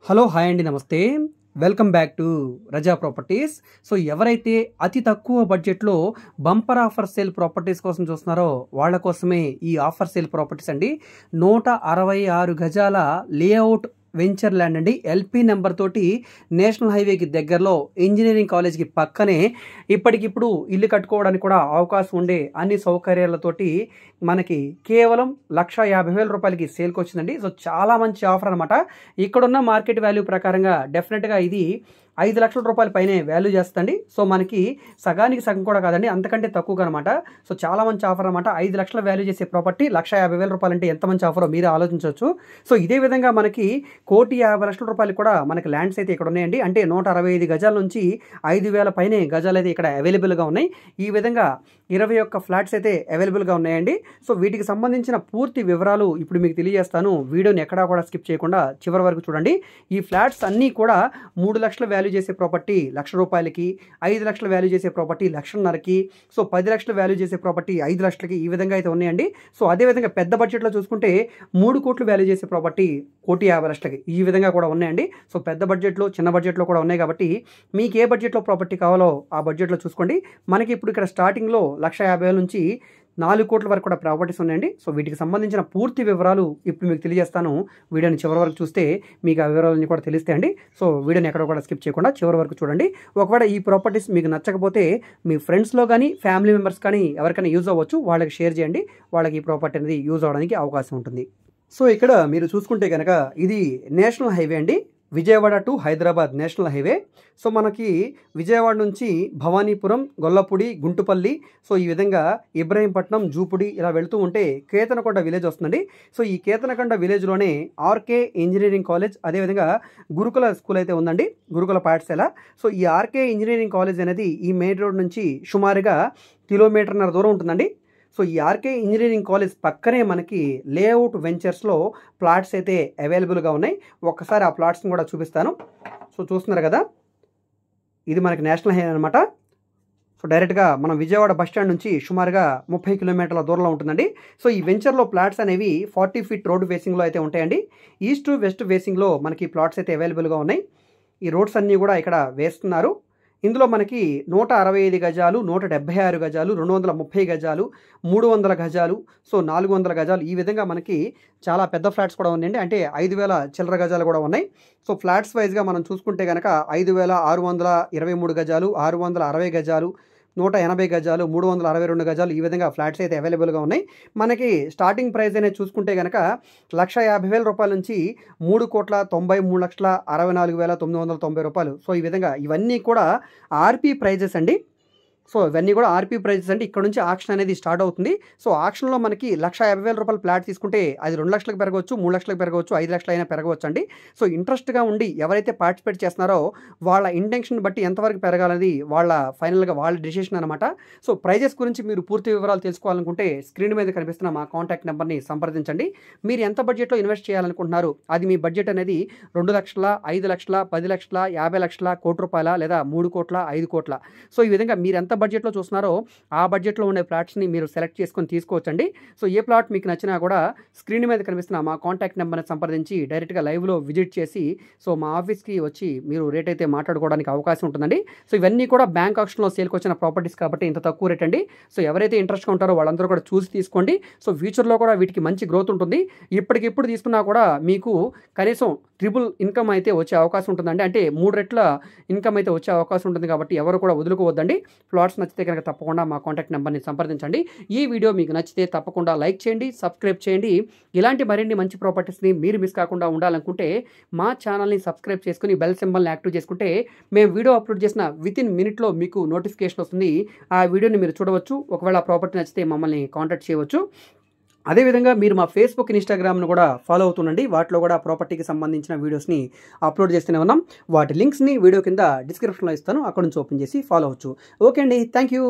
Hello hi అండి నమస్తే welcome back to Raza properties. So ఎవరైతే అతి తక్కువ బడ్జెట్లో బంపర్ ఆఫర్ సేల్ ప్రాపర్టీస్ కోసం చూస్తున్నారో వాళ్ళ కోసమే ఈ ఆఫర్ సేల్ ప్రాపర్టీస్ అండి. 166 గజాల లేఅవుట్ వెంచర్ ల్యాండ్ అండి. ఎల్పి నెంబర్ తోటి నేషనల్ హైవేకి దగ్గరలో ఇంజనీరింగ్ కాలేజ్కి పక్కనే ఇప్పటికిప్పుడు ఇల్లు కట్టుకోవడానికి కూడా అవకాశం ఉండే అన్ని సౌకర్యాలతోటి మనకి కేవలం 1,50,000 రూపాయలకి సేల్కి వచ్చిందండి. సో చాలా మంచి ఆఫర్ అనమాట. ఇక్కడున్న మార్కెట్ వాల్యూ ప్రకారంగా డెఫినెట్గా ఇది 5 లక్షల రూపాయల పైనే వాల్యూ చేస్తుంది. సో మనకి సగానికి సగం కూడా కాదండి, అంతకంటే తక్కువగా అనమాట. సో చాలా మంచి ఆఫర్ అనమాట. 5 లక్షల వాల్యూ చేసే ప్రాపర్టీ 1,50,000 రూపాయలు అంటే ఎంత మంచి ఆఫరో మీరు ఆలోచించవచ్చు. సో ఇదే విధంగా మనకి 1,50,00,000 రూపాయలు కూడా మనకి ల్యాండ్స్ అయితే ఇక్కడ ఉన్నాయండి. అంటే 165 గజాల నుంచి 5,000 పైనే గజాలు అయితే ఇక్కడ అవైలబుల్గా ఉన్నాయి. ఈ విధంగా 21 ఫ్లాట్స్ అయితే అవైలబుల్గా ఉన్నాయండి. సో వీటికి సంబంధించిన పూర్తి వివరాలు ఇప్పుడు మీకు తెలియజేస్తాను. వీడియోని ఎక్కడా కూడా స్కిప్ చేయకుండా చివరి వరకు చూడండి. ఈ ఫ్లాట్స్ అన్నీ కూడా 3 లక్షల వాల్యూ చేసే ప్రాపర్టీ 1,00,000 రూపాయలకి, 5 లక్షల వాల్యూ చేసే ప్రాపర్టీ 1,50,000కి, సో 10 లక్షల వాల్యూ చేసే ప్రాపర్టీ 5 లక్షలకి, ఈ విధంగా అయితే ఉన్నాయండి. సో అదేవిధంగా పెద్ద బడ్జెట్లో చూసుకుంటే 3 కోట్లు వాల్యూ చేసే ప్రాపర్టీ 1,50,00,000కి, ఈ విధంగా కూడా ఉన్నాయండి. సో పెద్ద బడ్జెట్లో చిన్న బడ్జెట్లో కూడా ఉన్నాయి కాబట్టి మీకు ఏ బడ్జెట్లో ప్రాపర్టీ కావాలో ఆ బడ్జెట్లో చూసుకోండి. మనకి ఇప్పుడు ఇక్కడ స్టార్టింగ్లో 1,50,000 నుంచి 4 కోట్ల వరకు కూడా ప్రాపర్టీస్ ఉన్నాయండి. సో వీటికి సంబంధించిన పూర్తి వివరాలు ఇప్పుడు మీకు తెలియజేస్తాను. వీడియోని చివరి వరకు చూస్తే మీకు ఆ వివరాలన్నీ కూడా తెలుస్తాయండి. సో వీడియోని ఎక్కడ కూడా స్కిప్ చేయకుండా చివరి వరకు చూడండి. ఒకవేళ ఈ ప్రాపర్టీస్ మీకు నచ్చకపోతే మీ ఫ్రెండ్స్లో కానీ ఫ్యామిలీ మెంబర్స్ కానీ ఎవరికైనా యూజ్ అవ్వచ్చు, వాళ్ళకి షేర్ చేయండి. వాళ్ళకి ఈ ప్రాపర్టీ అనేది యూజ్ అవ్వడానికి అవకాశం ఉంటుంది. సో ఇక్కడ మీరు చూసుకుంటే కనుక ఇది నేషనల్ హైవే అండి, Vijayawada to Hyderabad national highway. So మనకి విజయవాడ నుంచి భవానీపురం, గొల్లపూడి, గుంటుపల్లి, సో ఈ విధంగా ఇబ్రహీంపట్నం, జూపుడి ఇలా వెళుతూ ఉంటే కేతనకొండ విలేజ్ వస్తుందండి. సో ఈ కేతనకొండ విలేజ్లోనే ఆర్కే ఇంజనీరింగ్ కాలేజ్, అదేవిధంగా గురుకుల స్కూల్ అయితే ఉందండి, గురుకుల పాఠశాల. సో ఈ ఆర్కే ఇంజనీరింగ్ కాలేజ్ అనేది ఈ మెయిన్ రోడ్ నుంచి సుమారుగా 1.5 కిలోమీటర్ల దూరం ఉంటుందండి. సో ఈ ఆర్కే ఇంజనీరింగ్ కాలేజ్ పక్కనే మనకి లేఅవుట్ వెంచర్స్లో ప్లాట్స్ అయితే అవైలబుల్గా ఉన్నాయి. ఒక్కసారి ఆ ప్లాట్స్ని కూడా చూపిస్తాను. సో చూస్తున్నారు కదా, ఇది మనకి నేషనల్ హైవే అనమాట. సో డైరెక్ట్గా మనం విజయవాడ బస్ స్టాండ్ నుంచి సుమారుగా 30 కిలోమీటర్ల దూరంలో ఉంటుందండి. సో ఈ వెంచర్లో ప్లాట్స్ అనేవి 40 ఫీట్ రోడ్ ఫేసింగ్లో అయితే ఉంటాయండి. ఈస్ట్ వెస్ట్ ఫేసింగ్లో మనకి ప్లాట్స్ అయితే అవైలబుల్గా ఉన్నాయి. ఈ రోడ్స్ అన్నీ కూడా ఇక్కడ వేస్తున్నారు. ఇందులో మనకి 165 గజాలు, 176 గజాలు, 230 గజాలు, 300 గజాలు, సో 400 గజాలు, ఈ విధంగా మనకి చాలా పెద్ద ఫ్లాట్స్ కూడా ఉన్నాయండి. అంటే 5,000 చిల్లర గజాలు కూడా ఉన్నాయి. సో ఫ్లాట్స్ వైజ్గా మనం చూసుకుంటే కనుక 5,623 గజాలు, 660 గజాలు, 180 గజాలు, 362 గజాలు, ఈ విధంగా ఫ్లాట్స్ అయితే అవైలబుల్గా ఉన్నాయి. మనకి స్టార్టింగ్ ప్రైస్ అనేది చూసుకుంటే కనుక 1,50,000 రూపాయల నుంచి 3,93,64,990 రూపాయలు. సో ఈ విధంగా ఇవన్నీ కూడా ఆర్పీ ప్రైజెస్ అండి. సో ఇవన్నీ కూడా ఆర్పీ ప్రైజెస్ అంటే ఇక్కడ నుంచి ఆక్షన్ అనేది స్టార్ట్ అవుతుంది. సో ఆక్షన్లో మనకి 1,50,000 రూపాయల ప్లాట్ తీసుకుంటే అది 2 లక్షలకు పెరగవచ్చు, 3 లక్షలకు పెరగవచ్చు, 5 లక్షలు అయినా పెరగవచ్చు అండి. సో ఇంట్రెస్ట్గా ఉండి ఎవరైతే పార్టిసిపేట్ చేస్తున్నారో వాళ్ళ ఇంటెన్షన్ బట్టి ఎంతవరకు పెరగాలనేది వాళ్ళ ఫైనల్గా వాళ్ళ డిసిషన్ అనమాట. సో ప్రైజెస్ గురించి మీరు పూర్తి వివరాలు తెలుసుకోవాలనుకుంటే స్క్రీన్ మీద కనిపిస్తున్న మా కాంటాక్ట్ నెంబర్ని సంప్రదించండి. మీరు ఎంత బడ్జెట్లో ఇన్వెస్ట్ చేయాలనుకుంటున్నారు, అది మీ బడ్జెట్ అనేది 2 లక్షల, 5 లక్షల, 10 లక్షల, 50 లక్షల, 1 కోటి రూపాయల, లేదా 3 కోట్ల, 5 కోట్ల. సో ఈ విధంగా మీరు ఎంత బడ్జెట్లో చూస్తున్నారో ఆ బడ్జెట్లో ఉండే ప్లాట్స్ని మీరు సెలెక్ట్ చేసుకొని తీసుకోవచ్చండి. సో ఏ ప్లాట్ మీకు నచ్చినా కూడా స్క్రీన్ మీద కనిపిస్తున్న మా కాంటాక్ట్ నెంబర్ని సంప్రదించి డైరెక్ట్గా లైవ్లో విజిట్ చేసి సో మా ఆఫీస్కి వచ్చి మీరు రేట్ అయితే మాట్లాడుకోవడానికి అవకాశం ఉంటుందండి. సో ఇవన్నీ కూడా బ్యాంక్ ఆక్షన్లో సేల్కి వచ్చిన ప్రాపర్టీస్ కాబట్టి ఇంత తక్కువ రేట్ అండి. సో ఎవరైతే ఇంట్రెస్ట్గా ఉంటారో వాళ్ళందరూ కూడా చూసి తీసుకోండి. సో ఫ్యూచర్లో కూడా వీటికి మంచి గ్రోత్ ఉంటుంది. ఇప్పటికిప్పుడు తీసుకున్నా కూడా మీకు కనీసం ట్రిపుల్ ఇన్కమ్ అయితే వచ్చే అవకాశం ఉంటుందండి. అంటే 3 రెట్ల ఇన్కమ్ అయితే వచ్చే అవకాశం ఉంటుంది కాబట్టి ఎవరు కూడా వదులుకోవద్దండి. ప్లాట్స్ నచ్చితే కనుక తప్పకుండా మా కాంటాక్ట్ నెంబర్ని సంప్రదించండి. ఈ వీడియో మీకు నచ్చితే తప్పకుండా లైక్ చేయండి, సబ్స్క్రైబ్ చేయండి. ఇలాంటి మరిన్ని మంచి ప్రాపర్టీస్ని మీరు మిస్ కాకుండా ఉండాలనుకుంటే మా ఛానల్ని సబ్స్క్రైబ్ చేసుకుని బెల్ సింబల్ని యాక్టివ్ చేసుకుంటే మేము వీడియో అప్లోడ్ చేసిన వితిన్ మినిట్లో మీకు నోటిఫికేషన్ వస్తుంది. ఆ వీడియోని మీరు చూడవచ్చు. ఒకవేళ ప్రాపర్టీ నచ్చితే మమ్మల్ని కాంటాక్ట్ చేయవచ్చు. అదేవిధంగా మీరు మా ఫేస్బుక్, ఇన్స్టాగ్రామ్ను కూడా ఫాలో అవుతుండండి. వాటిలో కూడా ప్రాపర్టీకి సంబంధించిన వీడియోస్ని అప్లోడ్ చేస్తూనే ఉన్నాం. వాటి లింక్స్ని వీడియో కింద డిస్క్రిప్షన్లో ఇస్తాను, అక్కడ నుంచి ఓపెన్ చేసి ఫాలో అవ్వచ్చు. ఓకే అండి, థ్యాంక్ యూ.